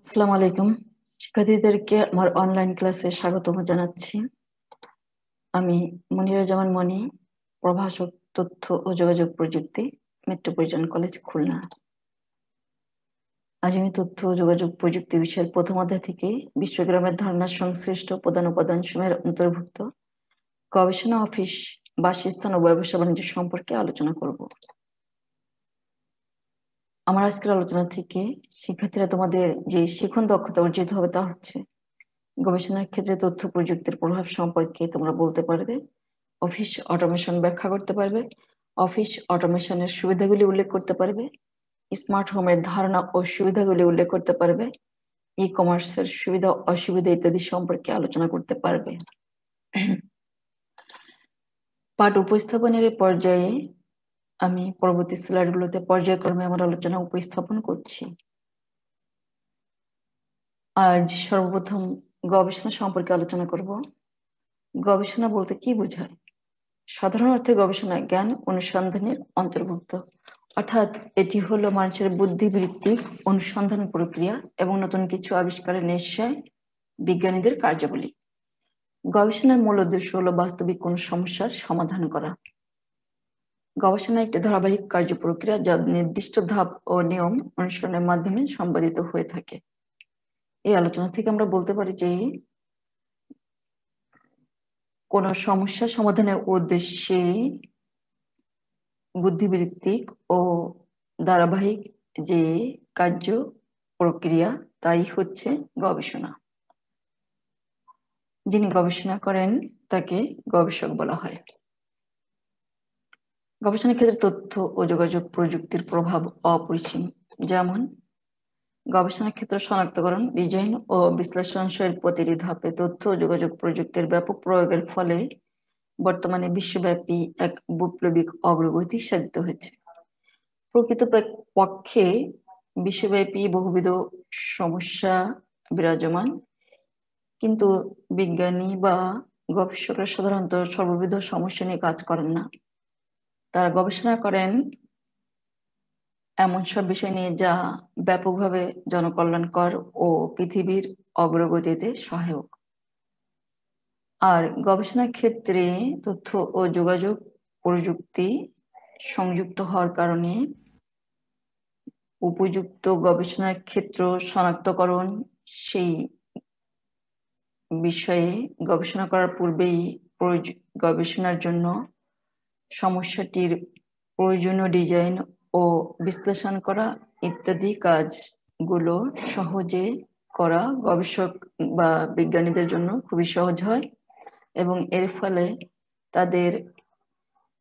আসসালামু আলাইকুম। শিক্ষার্থীদেরকে আমার অনলাইন ক্লাসে স্বাগতম জানাচ্ছি। আমি মনিরা জামান মনি, প্রভাষক তথ্য ও যোগাযোগ প্রযুক্তি, মেট্রোপলিটন কলেজ, খুলনা। আজ আমি তথ্য ও যোগাযোগ প্রযুক্তি বিষয়ের প্রথম অধ্যায় থেকে বিশ্বগ্রামের ধারণার সংশ্লিষ্ট প্রধান উপাদানসমূহের অন্তর্ভুক্ত গবেষণা, অফিস, বাসস্থান ও ব্যবসা বাণিজ্য সম্পর্কে আলোচনা করব। আমার আজকের আলোচনা থেকে শিক্ষার্থীরা তোমাদের যে শিখন দক্ষতা অর্জিত হবে তা হচ্ছে গবেষণার ক্ষেত্রে তথ্য প্রযুক্তির প্রভাব সম্পর্কে তোমরা বলতে পারবে, অফিস অটোমেশন ব্যাখ্যা করতে পারবে, অফিস অটোমেশনের সুবিধাগুলি উল্লেখ করতে পারবে, স্মার্ট হোমের ধারণা ও সুবিধাগুলি উল্লেখ করতে পারবে, ই কমার্সের সুবিধা অসুবিধা ইত্যাদি সম্পর্কে আলোচনা করতে পারবে। পাঠ উপস্থাপনের এই পর্যায়ে আমি পরবর্তী স্লাইডগুলোতে পর্যায়ক্রমে আমার আলোচনা উপস্থাপন করছি। আজ সর্বপ্রথম গবেষণা সম্পর্কে আলোচনা করব। গবেষণা বলতে কি বোঝায়? সাধারণ অর্থে গবেষণা জ্ঞান অনুসন্ধানের অন্তর্ভুক্ত, অর্থাৎ এটি হলো মানুষের বুদ্ধিবৃত্তিক অনুসন্ধান প্রক্রিয়া এবং নতুন কিছু আবিষ্কারের নিশ্চয় বিজ্ঞানীদের কার্যাবলী। গবেষণার মূল উদ্দেশ্য হলো বাস্তবিক কোন সমস্যার সমাধান করা। গবেষণা একটি ধারাবাহিক কার্য প্রক্রিয়া যা নির্দিষ্ট ধাপ ও নিয়ম অনুসরণের মাধ্যমে সম্পাদিত হয়ে থাকে। এই আলোচনা থেকে আমরা বলতে পারি যে কোন সমস্যা সমাধানের উদ্দেশ্যে বুদ্ধিবৃত্তিক ও ধারাবাহিক যে কার্য প্রক্রিয়া তাই হচ্ছে গবেষণা। যিনি গবেষণা করেন তাকে গবেষক বলা হয়। গবেষণার ক্ষেত্রে তথ্য ও যোগাযোগ প্রযুক্তির প্রভাব অপরিসীম। যেমন গবেষণার ক্ষেত্রে শনাক্তকরণ, ডিজাইন ও বিশ্লেষণ সহ প্রতিটি ধাপে তথ্য ও যোগাযোগ প্রযুক্তির ব্যাপক প্রয়োগের ফলে বর্তমানে বিশ্বব্যাপী এক বৈপ্লবিক অগ্রগতি সাধিত হয়েছে। প্রকৃতপক্ষে বিশ্বব্যাপী বহুবিধ সমস্যা বিরাজমান, কিন্তু বিজ্ঞানী বা গবেষকরা সাধারণত সর্ববিধ সমস্যা নিয়ে কাজ করেন না। তারা গবেষণা করেন এমন সব বিষয় নিয়ে যা ব্যাপকভাবে জনকল্যাণকর ও পৃথিবীর অগ্রগতিতে সহায়ক। আর গবেষণার ক্ষেত্রে তথ্য ও যোগাযোগ প্রযুক্তি সংযুক্ত হওয়ার কারণে উপযুক্ত গবেষণার ক্ষেত্র শনাক্তকরণ, সেই বিষয়ে গবেষণা করার পূর্বেই গবেষণার জন্য সমস্যাটির প্রয়োজনীয় ডিজাইন ও বিশ্লেষণ করা ইত্যাদি কাজগুলো সহজে করা গবেষক বা বিজ্ঞানীদের জন্য খুবই সহজ হয় এবং এর ফলে তাদের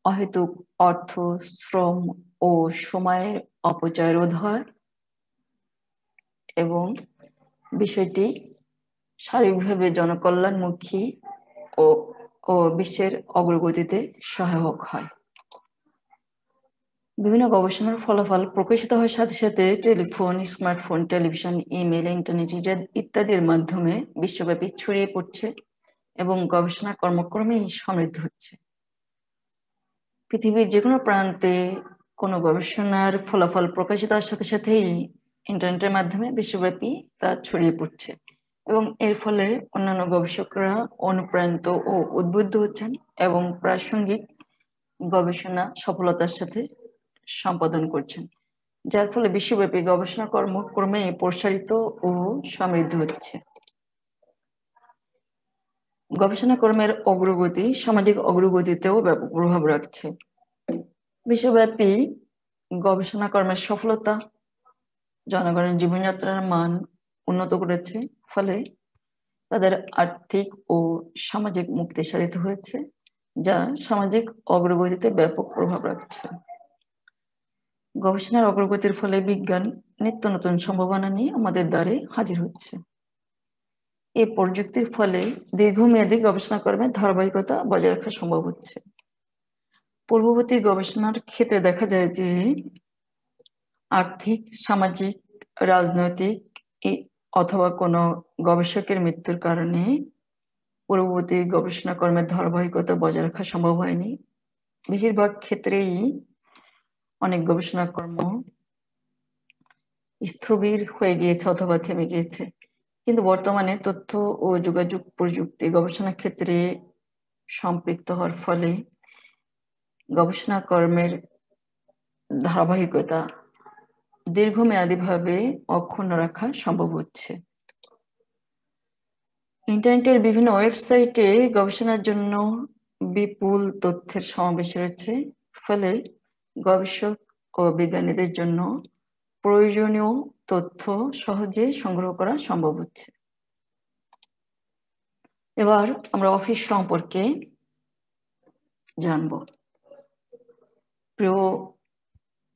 অহেতুক অর্থ, শ্রম ও সময়ের অপচয় রোধ হয় এবং বিষয়টি শারীরিকভাবে জনকল্যাণমুখী ও বিশ্বের অগ্রগতিতে সহায়ক হয়। বিভিন্ন গবেষণার ফলাফল প্রকাশিত হওয়ার সাথে সাথে telephone, smartphone, television, email, internet ইত্যাদির মাধ্যমে বিশ্বব্যাপী ছড়িয়ে পড়ছে এবং গবেষণা কর্মক্রমেই সমৃদ্ধ হচ্ছে। পৃথিবীর যে কোনো প্রান্তে কোনো গবেষণার ফলাফল প্রকাশিত হওয়ার সাথে সাথেই ইন্টারনেটের মাধ্যমে বিশ্বব্যাপী তা ছড়িয়ে পড়ছে এবং এর ফলে অন্যান্য গবেষকরা অনুপ্রাণিত ও উদ্বুদ্ধ হচ্ছেন এবং প্রাসঙ্গিক গবেষণা সফলতার সাথে সম্পাদন করছেন, যার ফলে বিশ্বব্যাপী গবেষণা কর্মক্রমে প্রসারিত ও সমৃদ্ধ হচ্ছে। গবেষণা কর্মের অগ্রগতি সামাজিক অগ্রগতিতেও ব্যাপক প্রভাব রাখছে। বিশ্বব্যাপী গবেষণা কর্মের সফলতা জনগণের জীবনযাত্রার মান উন্নত করেছে, ফলে তাদের আর্থিক ও সামাজিক মুক্তি সাধিত হয়েছে, যা সামাজিক অগ্রগতিতে ব্যাপক প্রভাব রাখছে। গবেষণার অগ্রগতির ফলে বিজ্ঞান নিত্য নতুন সম্ভাবনা নিয়ে আমাদের দ্বারে হাজির হচ্ছে। এই প্রযুক্তির ফলে দীর্ঘমেয়াদী গবেষণা কর্মের ধারাবাহিকতা বজায় রাখা সম্ভব হচ্ছে। পূর্ববর্তী গবেষণার ক্ষেত্রে দেখা যায় যে আর্থিক, সামাজিক, রাজনৈতিক অথবা কোনো গবেষকের মৃত্যুর কারণে পূর্ববর্তী গবেষণা কর্মের ধারাবাহিকতা বজায় রাখা সম্ভব হয়নি। বেশিরভাগ ক্ষেত্রেই অনেক গবেষণা কর্ম স্থবির হয়ে গিয়েছে অথবা থেমে গিয়েছে, কিন্তু বর্তমানে তথ্য ও যোগাযোগ প্রযুক্তি গবেষণা ক্ষেত্রে সম্পৃক্ত হওয়ার ফলে গবেষণা কর্মের ধারাবাহিকতা দীর্ঘমেয়াদীভাবে অক্ষুণ্ণ রাখা সম্ভব হচ্ছে। ইন্টারনেটের বিভিন্ন ওয়েবসাইটে গবেষণার জন্য বিপুল তথ্যের সমাবেশ রয়েছে, ফলে গবেষক ও বিজ্ঞানীদের জন্য প্রয়োজনীয় তথ্য সহজে সংগ্রহ করা সম্ভব হচ্ছে। এবার আমরা অফিস সম্পর্কে জানব। প্রিয়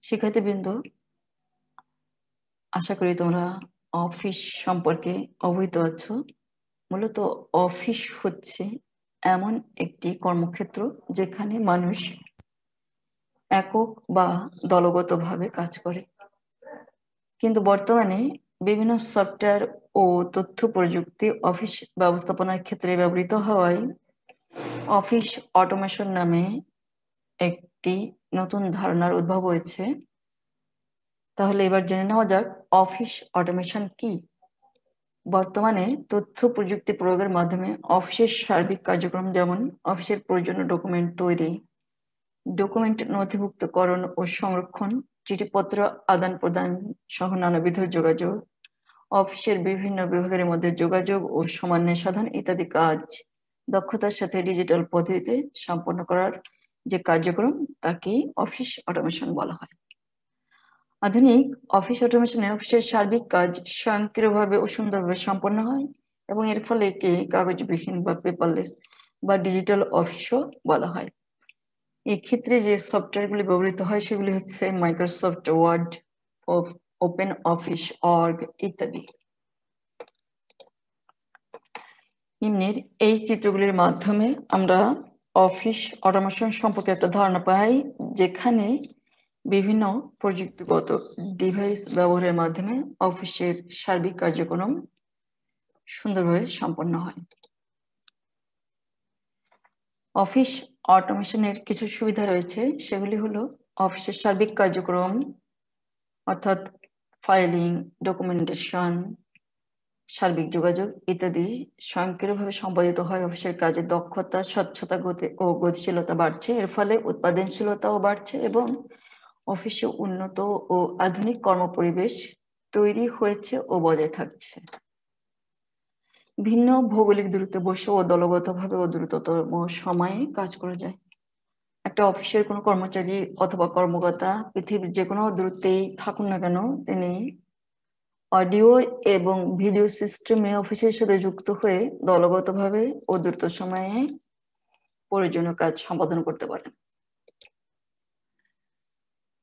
শিক্ষার্থীবৃন্দ, আশা করি তোমরা অফিস সম্পর্কে অবহিত আছো। মূলত অফিস হচ্ছে এমন একটি কর্মক্ষেত্র যেখানে মানুষ একক বা দলগতভাবে কাজ করে, কিন্তু বর্তমানে বিভিন্ন সফটওয়্যার ও তথ্য প্রযুক্তি অফিস ব্যবস্থাপনার ক্ষেত্রে ব্যবহৃত হওয়ায় অফিস অটোমেশন নামে একটি নতুন ধারণার উদ্ভব হয়েছে। তাহলে এবার জেনে নেওয়া যাক অফিস অটোমেশন কি। বর্তমানে তথ্য প্রযুক্তি প্রয়োগের মাধ্যমে অফিসের সার্বিক কার্যক্রম, যেমন অফিসের প্রয়োজনীয় ডকুমেন্ট তৈরি, ডকুমেন্ট নথিভুক্তকরণ ও সংরক্ষণ, চিঠিপত্র আদান প্রদান সহ নানাবিধ যোগাযোগ, অফিসের বিভিন্ন বিভাগের মধ্যে যোগাযোগ ও সমন্বয় সাধন ইত্যাদি কাজ দক্ষতার সাথে ডিজিটাল পদ্ধতিতে সম্পন্ন করার যে কার্যক্রম তাকে অফিস অটোমেশন বলা হয়। আধুনিক অফিস অটোমেশনে অফিসের সার্বিক কাজ স্বয়ংক্রিয়ভাবে ও সুন্দরভাবে সম্পন্ন হয় এবং এর ফলে একে কাগজবিহীন বা পেপারলেস বা ডিজিটাল অফিসও বলা হয়। এক্ষেত্রে যে সফটওয়্যারগুলি ব্যবহৃত হয় সেগুলি হচ্ছে Microsoft Word, Open Office org ইত্যাদি। নিম্নের এই চিত্রগুলির মাধ্যমে আমরা অফিস অটোমেশন সম্পর্কে একটা ধারণা পাই, যেখানে বিভিন্ন প্রযুক্তিগত ডিভাইস ব্যবহারের মাধ্যমে অফিসের সার্বিক কার্যক্রম সুন্দরভাবে সম্পন্ন হয়। অফিস অটোমেশনের কিছু সুবিধা রয়েছে, সেগুলি হলো অফিসের সার্বিক কার্যক্রম অর্থাৎ ফাইলিং, ডকুমেন্টেশন, সার্বিক যোগাযোগ ইত্যাদি স্বয়ংক্রিয়ভাবে সম্পাদিত হয়। অফিসের কাজের দক্ষতা, স্বচ্ছতা, গতি ও গতিশীলতা বাড়ছে, এর ফলে উৎপাদনশীলতাও বাড়ছে এবং অফিসে উন্নত ও আধুনিক কর্মপরিবেশ তৈরি হয়েছে ও বজায় থাকছে। ভিন্ন ভৌগোলিক দূরত্বে বসে ও দলগতভাবে ও দ্রুততম সময়ে কাজ করা যায়। একটা অফিসের কোনো কর্মচারী অথবা কর্মকর্তা পৃথিবীর যে কোনো দূরত্বেই থাকুন না কেন, তিনি অডিও এবং ভিডিও সিস্টেমে অফিসের সাথে যুক্ত হয়ে দলগতভাবে ও দ্রুত সময়ে প্রয়োজনীয় কাজ সম্পাদন করতে পারেন।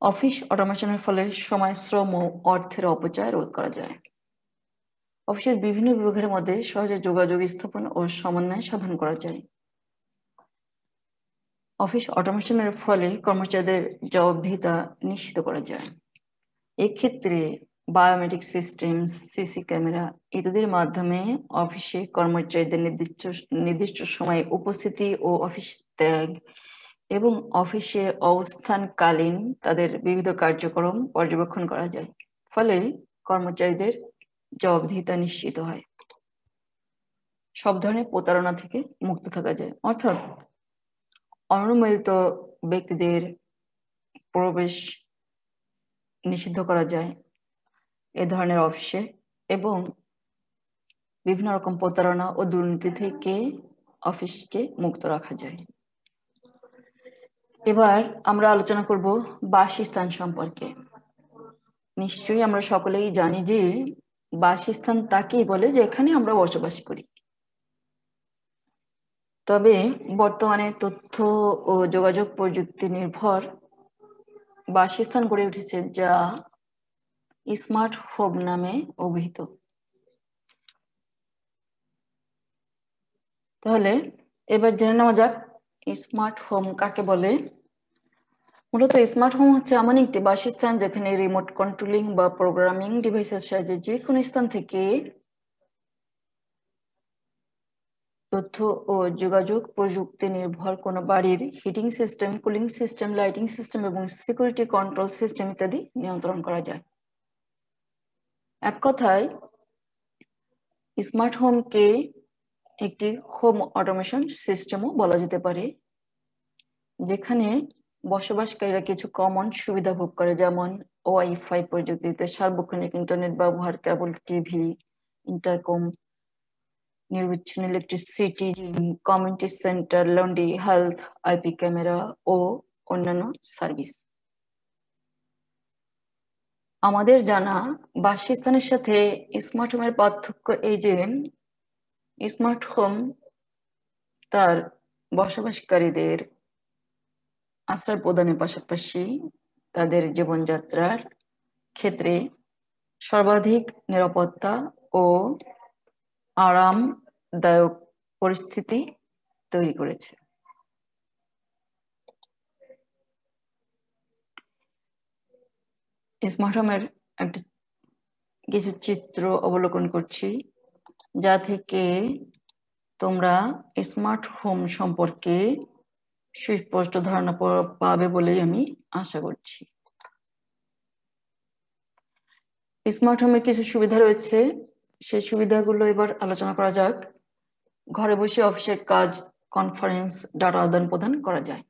অফিস অটোমেশনের ফলে সময়, শ্রম ও অর্থের অপচয় রোধ করা যায়। অফিসের বিভিন্ন বিভাগের মধ্যে সহজে যোগাযোগ স্থাপন ও সমন্বয় সাধন করা যায়। অফিস অটোমেশনের ফলে কর্মচারীদের জবাবদিহিতা নিশ্চিত করা যায়। এক্ষেত্রে বায়োমেট্রিক সিস্টেম, সিসি ক্যামেরা ইত্যাদির মাধ্যমে অফিসে কর্মচারীদের নির্দিষ্ট সময়ে উপস্থিতি ও অফিস ত্যাগ এবং অফিসে অবস্থানকালীন তাদের বিবিধ কার্যক্রম পর্যবেক্ষণ করা যায়। ফলে কর্মচারীদের জবাবদিহিতা নিশ্চিত হয়, সব ধরনের প্রতারণা থেকে মুক্ত থাকা যায়। অর্থাৎ অনুমোদিত ব্যক্তিদের প্রবেশ নিষিদ্ধ করা যায় এ ধরনের অফিসে এবং বিভিন্ন রকম প্রতারণা ও দুর্নীতি থেকে অফিসকে মুক্ত রাখা যায়। এবার আমরা আলোচনা করব বাসস্থান সম্পর্কে। নিশ্চয়ই আমরা সকলেই জানি যে বাসস্থান তাকেই বলে যে এখানে আমরা বসবাস করি। তবে বর্তমানে তথ্য ও যোগাযোগ প্রযুক্তি নির্ভর বাসস্থান গড়ে উঠেছে, যা স্মার্ট হোম নামে অভিহিত। তাহলে এবার জেনে নেওয়া যাক স্মার্ট হোম কাকে বলে। মূলত স্মার্ট হোম হচ্ছে এমন একটি বাসস্থান যেখানে রিমোট কন্ট্রোলিং বা প্রোগ্রামিং ডিভাইসের সাহায্যে যে কোনো স্থান থেকে তথ্য ও যোগাযোগ প্রযুক্তি নির্ভর কোনো বাড়ির heating system, cooling system, lighting system এবং সিকিউরিটি কন্ট্রোল সিস্টেম ইত্যাদি নিয়ন্ত্রণ করা যায়। এক কথায় স্মার্ট হোমকে একটি হোম অটোমেশন সিস্টেমও বলা যেতে পারে, যেখানে বসবাসকারীরা কিছু কমন সুবিধা ভোগ করে, যেমন ওয়াইফাই প্রযুক্তিতে সার্বক্ষণিক ইন্টারনেট ব্যবহার, কেবল টিভি, ইন্টারকম, নিরবিচ্ছিন্ন electricity, community centre, laundry, health, IP camera ও অন্যান্য সার্ভিস। আমাদের জানা বাসস্থানের সাথে স্মার্ট হোমের পার্থক্য এই যে স্মার্ট হোম তার বসবাসকারীদের আশ্রয় প্রদানের পাশাপাশি তাদের জীবনযাত্রার ক্ষেত্রে সর্বাধিক নিরাপত্তা ও আরামদায়ক পরিস্থিতি তৈরি করেছে। স্মার্ট হোমের একটা কিছু চিত্র অবলোকন করছি, যা থেকে তোমরা স্মার্ট হোম সম্পর্কে সুস্পষ্ট ধারণা পাবে বলেই আমি আশা করছি। স্মার্ট হোমের কিছু সুবিধা রয়েছে, সেই সুবিধাগুলো এবার আলোচনা করা যাক। ঘরে বসে অফিসের কাজ, কনফারেন্স, ডাটা আদান প্রদান করা যায়,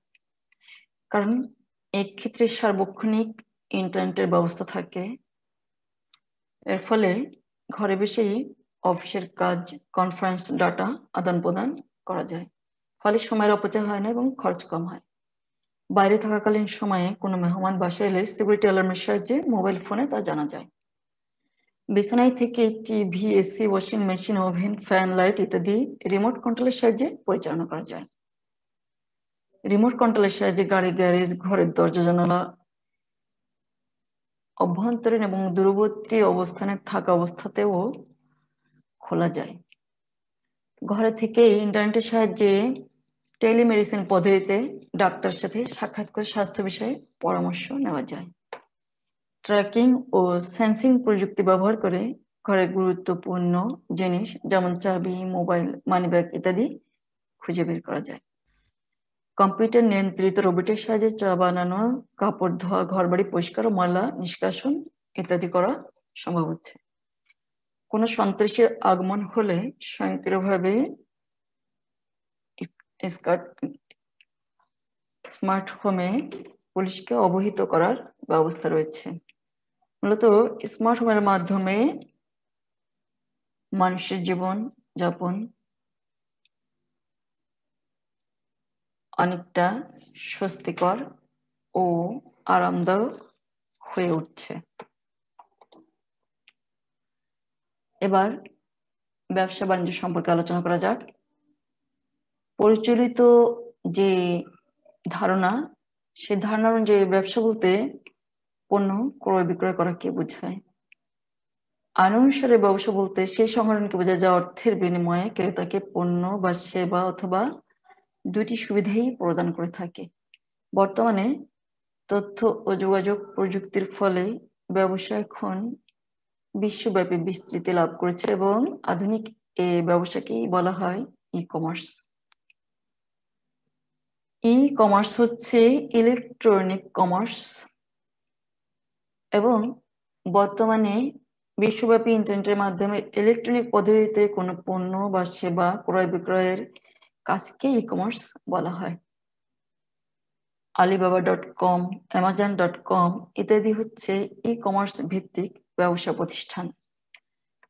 কারণ এক্ষেত্রে সার্বক্ষণিক ইন্টারনেটের ব্যবস্থা থাকে। এর ফলে ঘরে বসেই অফিসের কাজ, কনফারেন্স, ডাটা আদান প্রদান করা যায়, ফলে সময়ের অপচয় হয় না এবং খরচ কম হয়। বাইরে থাকাকালীন সময়ে কোনো মেহমান বাসায় এলে সিকিউরিটি অ্যালার্মের সাহায্যে মোবাইল ফোনে তা জানা যায়। বিছানায় থেকে TV, AC, washing machine, oven, fan, light ইত্যাদি রিমোট কন্ট্রোলের সাহায্যে পরিচালনা করা যায়। রিমোট কন্ট্রোলের সাহায্যে গাড়ি, গ্যারেজ, ঘরের দরজা জানালা অভ্যন্তরীণ এবং দূরবর্তী অবস্থানে থাকা অবস্থাতেও খোলা যায়। ঘরে থেকে ইন্টারনেটের সাহায্যে টেলিমেডিসিন পদ্ধতিতে ডাক্তারের সাথে সাক্ষাৎ করে স্বাস্থ্য বিষয়ে পরামর্শ নেওয়া যায়। ট্র্যাকিং ও সেন্সিং প্রযুক্তি ব্যবহার করে ঘরের গুরুত্বপূর্ণ জিনিস যেমন চাবি, মোবাইল, মানিব্যাগ ইত্যাদি খুঁজে বের করা যায়। কম্পিউটার নিয়ন্ত্রিত রোবটের সাহায্যে চা বানানো, কাপড় ধোয়া, ঘরবাড়ি পরিষ্কার ও ময়লা নিষ্কাশন ইত্যাদি করা সম্ভব হচ্ছে। কোনো সন্ত্রাসীর আগমন হলে স্বয়ংক্রিয়ভাবে স্মার্ট হোমে পুলিশকে অবহিত করার ব্যবস্থা রয়েছে। মূলত স্মার্ট হোমের মাধ্যমে মানুষের জীবন যাপন অনেকটা স্বস্তিকর ও আরামদায়ক হয়ে উঠছে। এবার ব্যবসা বাণিজ্য সম্পর্কে আলোচনা করা যাক। পরিচালিত যে ধারণা, সে ধারণা অনুযায়ী ব্যবসা বলতে পণ্য ক্রয় বিক্রয় করাকে বোঝায়। আইন অনুসারে ব্যবসা বলতে সেই সংগঠনকে বোঝায় যা অর্থের বিনিময়ে ক্রেতাকে পণ্য বা সেবা অথবা দুটি সুবিধাই প্রদান করে থাকে। বর্তমানে তথ্য ও যোগাযোগ প্রযুক্তির ফলে ব্যবসা এখন বিশ্বব্যাপী বিস্তৃতি লাভ করেছে এবং আধুনিক এই ব্যবসাকেই বলা হয় ই কমার্স। ই কমার্স হচ্ছে ইলেকট্রনিক কমার্স এবং বর্তমানে বিশ্বব্যাপী ইন্টারনেটের মাধ্যমে ইলেকট্রনিক পদ্ধতিতে কোনো পণ্য বা সেবা ক্রয় বিক্রয়ের কাজকে ই কমার্স বলা হয়। alibaba.com, amazon.com ইত্যাদি হচ্ছে ই কমার্স ভিত্তিক ব্যবসা প্রতিষ্ঠান।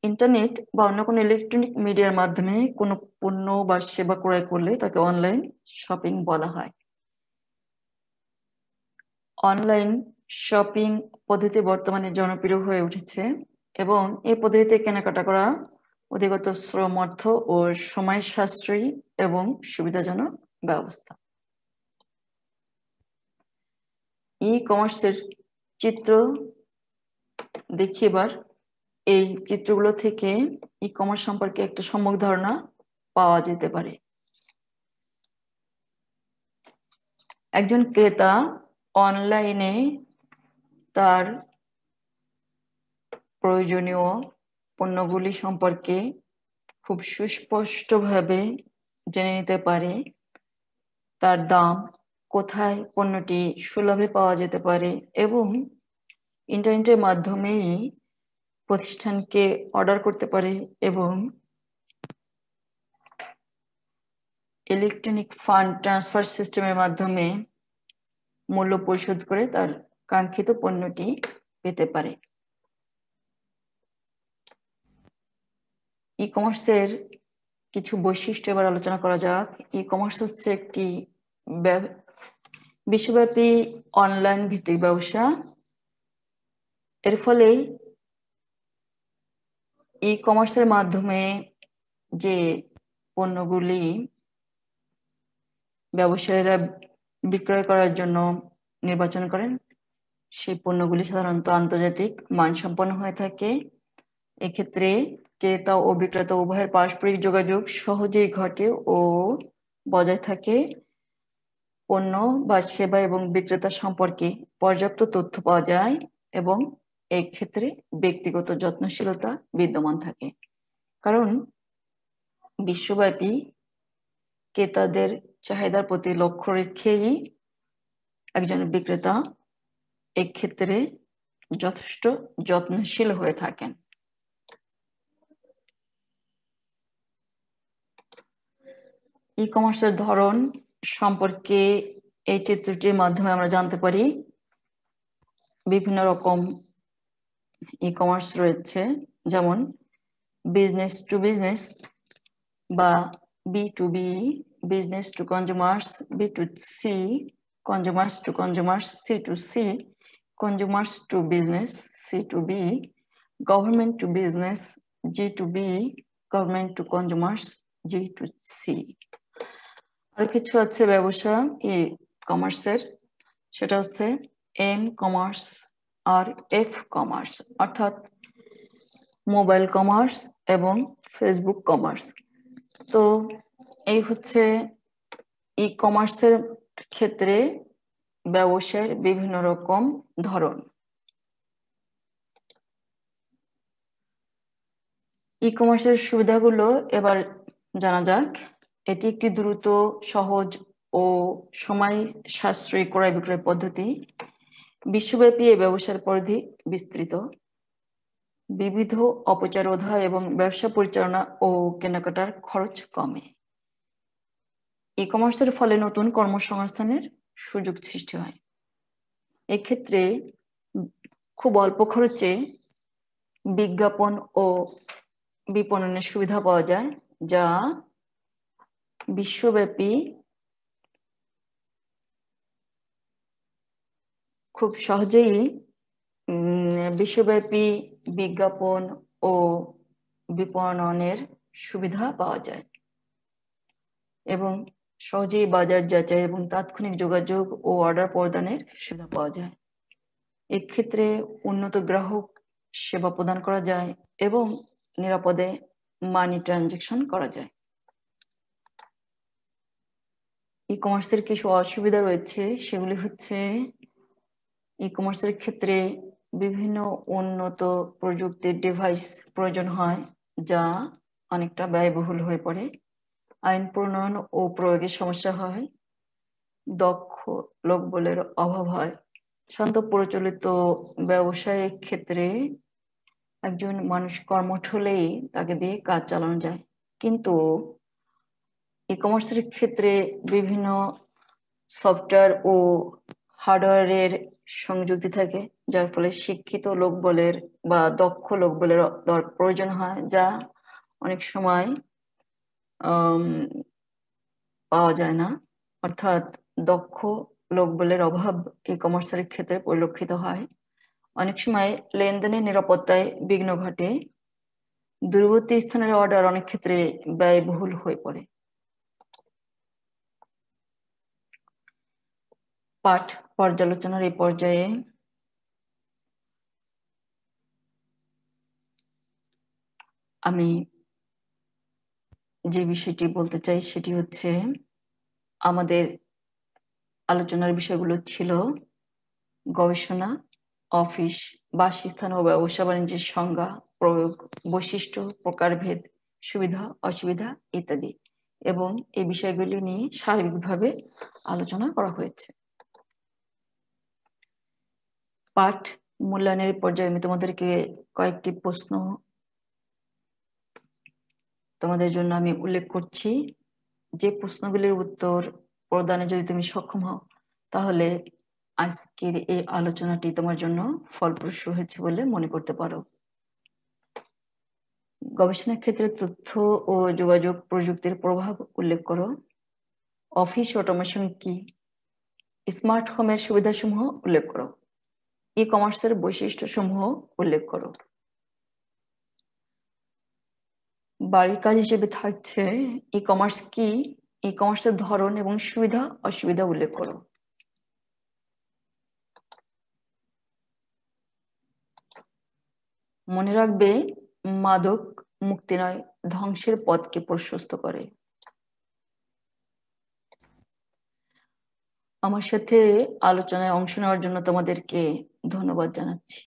ইন্টারনেট বা অন্য কোনো ইলেকট্রনিক মিডিয়ার মাধ্যমে কোনো পণ্য বা সেবা ক্রয় করলে তাকে অনলাইন শপিং বলা হয়। অনলাইন শপিং পদ্ধতি বর্তমানে জনপ্রিয় হয়ে উঠেছে এবং এই পদ্ধতিতে কেনাকাটা করা অধিকতর শ্রম, অর্থ ও সময় সাশ্রয়ী এবং সুবিধাজনক ব্যবস্থা। ই কমার্সের চিত্র দেখি এবার। এই চিত্রগুলো থেকে ই কমার্স সম্পর্কে একটা সম্যক ধারণা পাওয়া যেতে পারে। একজন ক্রেতা অনলাইনে তার প্রয়োজনীয় পণ্যগুলি সম্পর্কে খুব সুস্পষ্টভাবে জেনে নিতে পারে। তার দাম, কোথায় পণ্যটি সুলভে পাওয়া যেতে পারে এবং ইন্টারনেটের মাধ্যমেই প্রতিষ্ঠানকে অর্ডার করতে পারে এবং ইলেকট্রনিক ফান্ড ট্রান্সফার সিস্টেমের মাধ্যমে মূল্য পরিশোধ করে তার কাঙ্ক্ষিত পণ্যটি পেতে পারে। ই কমার্সের কিছু বৈশিষ্ট্য এবার আলোচনা করা যাক। ই কমার্স হচ্ছে একটি বিশ্বব্যাপী অনলাইন ভিত্তিক ব্যবসা। এর ফলে ই কমার্সের মাধ্যমে যে পণ্যগুলি ব্যবসায়ীরা বিক্রয় করার জন্য নির্বাচন করেন সেই পণ্যগুলি সাধারণত আন্তর্জাতিক মানসম্পন্ন হয়ে থাকে। এক্ষেত্রে ক্রেতা ও বিক্রেতা উভয়ের পারস্পরিক যোগাযোগ সহজেই ঘটে ও বজায় থাকে। পণ্য বা সেবা এবং বিক্রেতা সম্পর্কে পর্যাপ্ত তথ্য পাওয়া যায় এবং এই ক্ষেত্রে ব্যক্তিগত যত্নশীলতা বিদ্যমান থাকে, কারণ বিশ্বব্যাপী ক্রেতাদের চাহিদার প্রতি লক্ষ্য রেখেই একজন বিক্রেতা এক্ষেত্রে যথেষ্ট যত্নশীল হয়ে থাকেন। ই কমার্সের ধরন সম্পর্কে এই চিত্রটির মাধ্যমে আমরা জানতে পারি। বিভিন্ন রকম ই কমার্স রয়েছে, যেমন বিজনেস টু বিজনেস বা B2B, business to consumers, B2C, consumers to consumers, C2C, consumers to business, C2B, government to business, G2B, government to consumers, G2C। আর কিছু আছে ব্যবসা ই কমার্সের, সেটা হচ্ছে এম কমার্স আর এফ কমার্স, অর্থাৎ মোবাইল কমার্স এবং ফেসবুক কমার্স। তো এই হচ্ছে ই কমার্সের ক্ষেত্রে ব্যবসায়ের বিভিন্ন রকম ধরন। ই কমার্সের সুবিধাগুলো এবার জানা যাক। এটি একটি দ্রুত, সহজ ও সময় সাশ্রয়ী ক্রয় বিক্রয় পদ্ধতি। বিশ্বব্যাপী এই ব্যবসার পরিধি বিস্তৃত। বিবিধ অপচার রোধ হয় এবং ব্যবসা পরিচালনা ও কেনাকাটার খরচ কমে। ই কমার্সের ফলে নতুন কর্মসংস্থানের সুযোগ সৃষ্টি হয়। এক্ষেত্রে খুব অল্প খরচে বিজ্ঞাপন ও বিপণনের সুবিধা পাওয়া যায়, যা বিশ্বব্যাপী খুব সহজেই বিশ্বব্যাপী বিজ্ঞাপন ও বিপণনের সুবিধা পাওয়া যায় এবং সহজেই বাজার যাচাই এবং তাৎক্ষণিক যোগাযোগ ও অর্ডার প্রদানের সুবিধা পাওয়া যায়। এক্ষেত্রে উন্নত গ্রাহক সেবা প্রদান করা যায় এবং নিরাপদে মানি ট্রানজাকশন করা যায়। ই কমার্সের কিছু অসুবিধা রয়েছে, সেগুলি হচ্ছে ই কমার্সের ক্ষেত্রে বিভিন্ন উন্নত প্রযুক্তির ডিভাইস প্রয়োজন হয়, যা অনেকটা ব্যয়বহুল হয়ে পড়ে। আইন প্রণয়ন ও প্রয়োগের সমস্যা হয়। দক্ষ লোকবলের অভাব হয়। শান্ত প্রচলিত ব্যবসায়িক ক্ষেত্রে একজন মানুষ কর্মঠ হলেই তাকে দিয়ে কাজ চালানো যায়, কিন্তু ই কমার্সের ক্ষেত্রে বিভিন্ন সফটওয়্যার ও হার্ডওয়্যারের সংযুক্তি থাকে, যার ফলে শিক্ষিত লোকবলের বা দক্ষ লোকবলের প্রয়োজন হয়, যা অনেক সময় পাওয়া যায় না। অর্থাৎ দক্ষ লোকবলের অভাব ই কমার্সের ক্ষেত্রে পরিলক্ষিত হয়। অনেক সময় লেনদেনের নিরাপত্তায় বিঘ্ন ঘটে। দূরবর্তী স্থানের অর্ডার অনেক ক্ষেত্রে ব্যয়বহুল হয়ে পড়ে। পাঠ পর্যালোচনার এই পর্যায়ে আমি যে বিষয়টি বলতে চাই সেটি হচ্ছে, আমাদের আলোচনার বিষয়গুলো ছিল গবেষণা, অফিস, বাসস্থান ও ব্যবসা বাণিজ্যের সংজ্ঞা, প্রয়োগ, বৈশিষ্ট্য, প্রকারভেদ, সুবিধা অসুবিধা ইত্যাদি, এবং এই বিষয়গুলি নিয়ে সার্বিকভাবে আলোচনা করা হয়েছে। পাঠ মূল্যায়নের পর্যায়ে আমি তোমাদেরকে কয়েকটি প্রশ্ন তোমাদের জন্য আমি উল্লেখ করছি। যে প্রশ্নগুলির উত্তর প্রদানে যদি তুমি সক্ষম হও, তাহলে আজকের এই আলোচনাটি তোমার জন্য ফলপ্রসূ হয়েছে বলে মনে করতে পারো। গবেষণা ক্ষেত্রে তথ্য ও যোগাযোগ প্রযুক্তির প্রভাব উল্লেখ করো। অফিস অটোমেশন কি? স্মার্ট হোমের সুবিধাসমূহ উল্লেখ করো। ই কমার্সের বৈশিষ্ট্যসমূহ উল্লেখ করো। বাড়ির কাজ হিসেবে থাকছে ই কমার্স কি, ই কমার্সের ধরন এবং সুবিধা অসুবিধা উল্লেখ করো। মনে রাখবে, মাদক মুক্তি নয়, ধ্বংসের পথকে প্রশস্ত করে। আমার সাথে আলোচনায় অংশ নেওয়ার জন্য তোমাদেরকে ধন্যবাদ জানাচ্ছি।